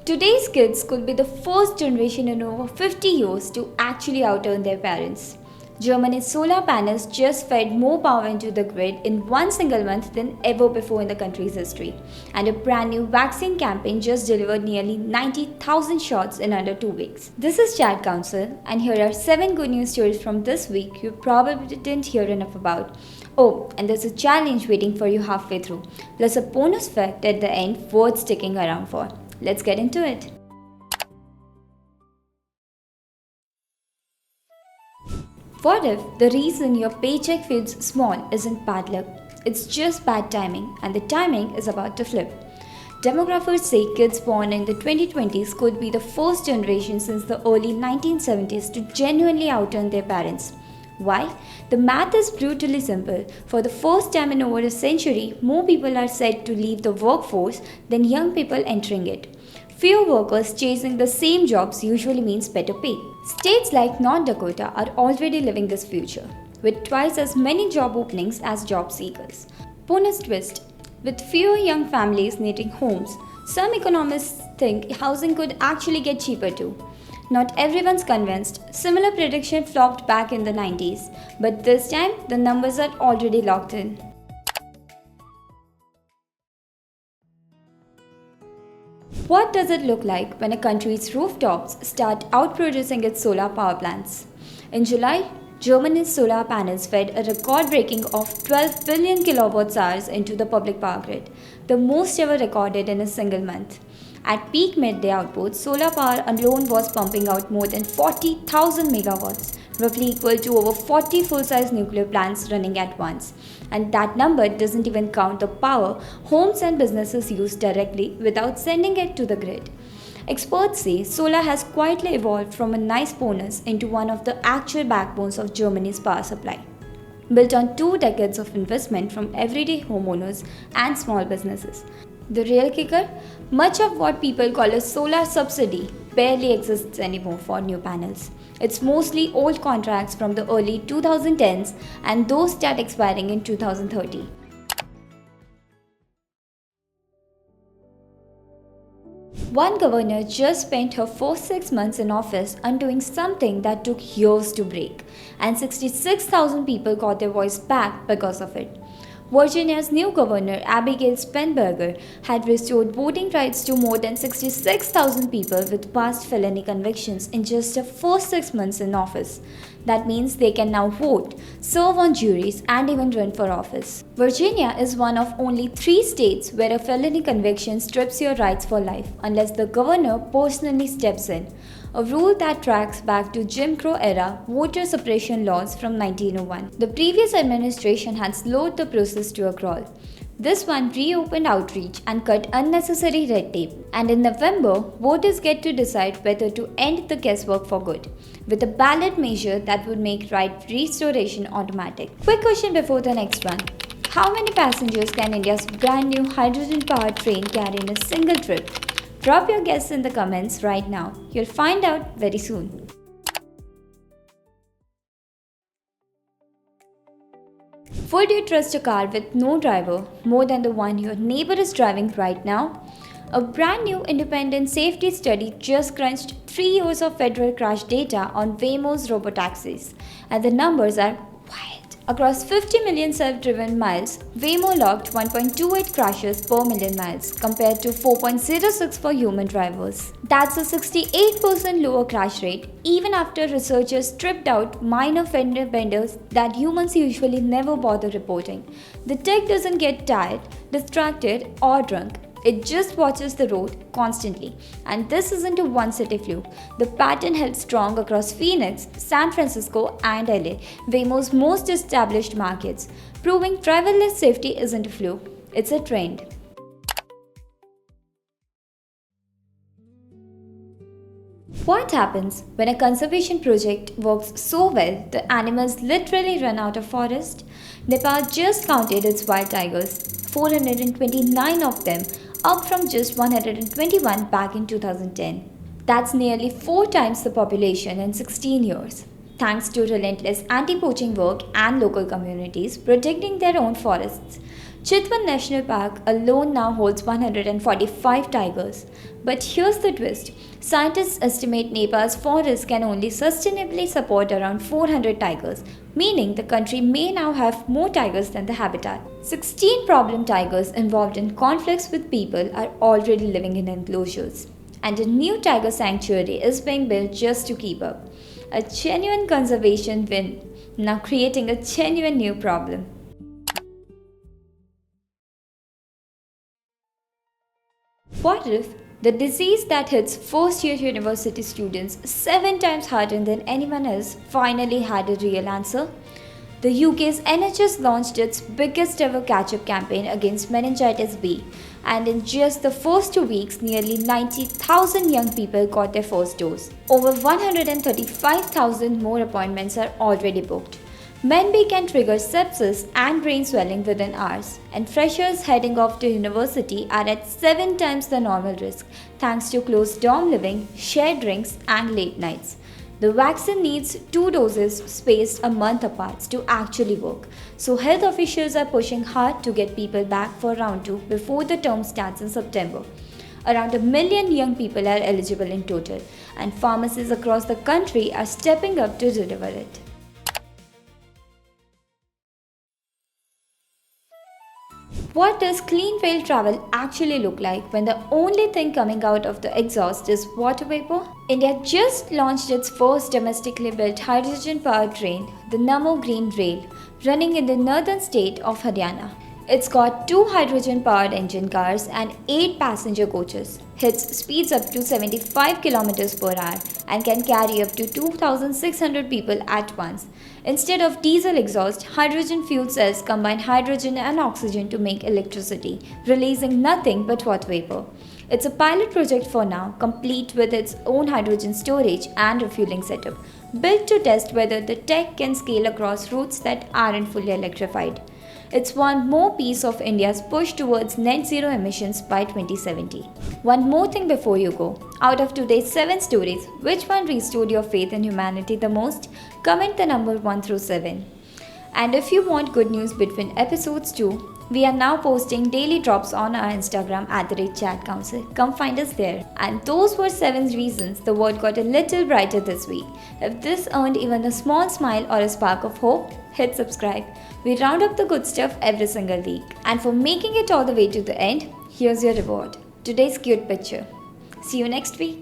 Today's kids could be the first generation in over 50 years to actually outearn their parents. Germany's solar panels just fed more power into the grid in one single month than ever before in the country's history. And a brand new vaccine campaign just delivered nearly 90,000 shots in under 2 weeks. This is Chat Council, and here are 7 good news stories from this week you probably didn't hear enough about. Oh, and there's a challenge waiting for you halfway through, plus a bonus fact at the end worth sticking around for. Let's get into it. What if the reason your paycheck feels small isn't bad luck? It's just bad timing, and the timing is about to flip. Demographers say kids born in the 2020s could be the first generation since the early 1970s to genuinely outearn their parents. Why? The math is brutally simple. For the first time in over a century, more people are said to leave the workforce than young people entering it. Fewer workers chasing the same jobs usually means better pay. States like North Dakota are already living this future, with twice as many job openings as job seekers. Bonus twist: with fewer young families needing homes, some economists think housing could actually get cheaper too. Not everyone's convinced. Similar prediction flopped back in the 90s, but this time the numbers are already locked in. What does it look like when a country's rooftops start outproducing its solar power plants? In July, Germany's solar panels fed a record-breaking of 12 billion kilowatt-hours into the public power grid, the most ever recorded in a single month. At peak midday output, solar power alone was pumping out more than 40,000 megawatts, roughly equal to over 40 full-size nuclear plants running at once. And that number doesn't even count the power homes and businesses use directly without sending it to the grid. Experts say solar has quietly evolved from a nice bonus into one of the actual backbones of Germany's power supply. Built on 2 decades of investment from everyday homeowners and small businesses. The real kicker? Much of what people call a solar subsidy barely exists anymore for new panels. It's mostly old contracts from the early 2010s, and those start expiring in 2030. One governor just spent her first 6 months in office undoing something that took years to break, and 66,000 people got their voice back because of it. Virginia's new governor, Abigail Spanberger, had restored voting rights to more than 66,000 people with past felony convictions in just their first 6 months in office. That means they can now vote, serve on juries, and even run for office. Virginia is one of only 3 states where a felony conviction strips your rights for life unless the governor personally steps in, a rule that tracks back to Jim Crow era voter suppression laws from 1901. The previous administration had slowed the process to a crawl. This one reopened outreach and cut unnecessary red tape. And in November, voters get to decide whether to end the guesswork for good, with a ballot measure that would make right restoration automatic. Quick question before the next one. How many passengers can India's brand new hydrogen-powered train carry in a single trip? Drop your guess in the comments right now. You'll find out very soon. Would you trust a car with no driver more than the one your neighbor is driving right now? A brand new independent safety study just crunched 3 years of federal crash data on Waymo's robotaxis, and the numbers are wild. Across 50 million self-driven miles, Waymo logged 1.28 crashes per million miles compared to 4.06 for human drivers. That's a 68% lower crash rate even after researchers stripped out minor fender benders that humans usually never bother reporting. The tech doesn't get tired, distracted, or drunk. It just watches the road constantly. And this isn't a one-city fluke. The pattern held strong across Phoenix, San Francisco, and LA, Waymo's most established markets, proving driverless safety isn't a fluke, it's a trend. What happens when a conservation project works so well the animals literally run out of forest? Nepal just counted its wild tigers, 429 of them, up from just 121 back in 2010. That's nearly 4 times the population in 16 years. Thanks to relentless anti-poaching work and local communities protecting their own forests, Chitwan National Park alone now holds 145 tigers. But here's the twist. Scientists estimate Nepal's forest can only sustainably support around 400 tigers, meaning the country may now have more tigers than the habitat. 16 problem tigers involved in conflicts with people are already living in enclosures. And a new tiger sanctuary is being built just to keep up. A genuine conservation win, now creating a genuine new problem. What if the disease that hits first year university students 7 times harder than anyone else finally had a real answer? The UK's NHS launched its biggest ever catch up campaign against meningitis B, and in just the first 2 weeks, nearly 90,000 young people got their first dose. Over 135,000 more appointments are already booked. Men-B can trigger sepsis and brain swelling within hours, and freshers heading off to university are at 7 times the normal risk thanks to closed dorm living, shared drinks, and late nights. The vaccine needs 2 doses spaced a month apart to actually work, so health officials are pushing hard to get people back for round 2 before the term starts in September. Around 1 million young people are eligible in total, and pharmacies across the country are stepping up to deliver it. What does clean rail travel actually look like when the only thing coming out of the exhaust is water vapor? India just launched its first domestically built hydrogen powered train, the Namo Green Rail, running in the northern state of Haryana. It's got 2 hydrogen powered engine cars and 8 passenger coaches. Its speeds up to 75 km per hour and can carry up to 2,600 people at once. Instead of diesel exhaust, hydrogen fuel cells combine hydrogen and oxygen to make electricity, releasing nothing but water vapor. It's a pilot project for now, complete with its own hydrogen storage and refueling setup, built to test whether the tech can scale across routes that aren't fully electrified. It's one more piece of India's push towards net zero emissions by 2070. One more thing before you go. Out of today's 7 stories, which one restored your faith in humanity the most? Comment the number 1 through 7. And if you want good news between episodes too, we are now posting daily drops on our Instagram @ChatCouncil. Come find us there. And those were 7 reasons the world got a little brighter this week. If this earned even a small smile or a spark of hope, hit subscribe. We round up the good stuff every single week. And for making it all the way to the end, here's your reward. Today's cute picture. See you next week.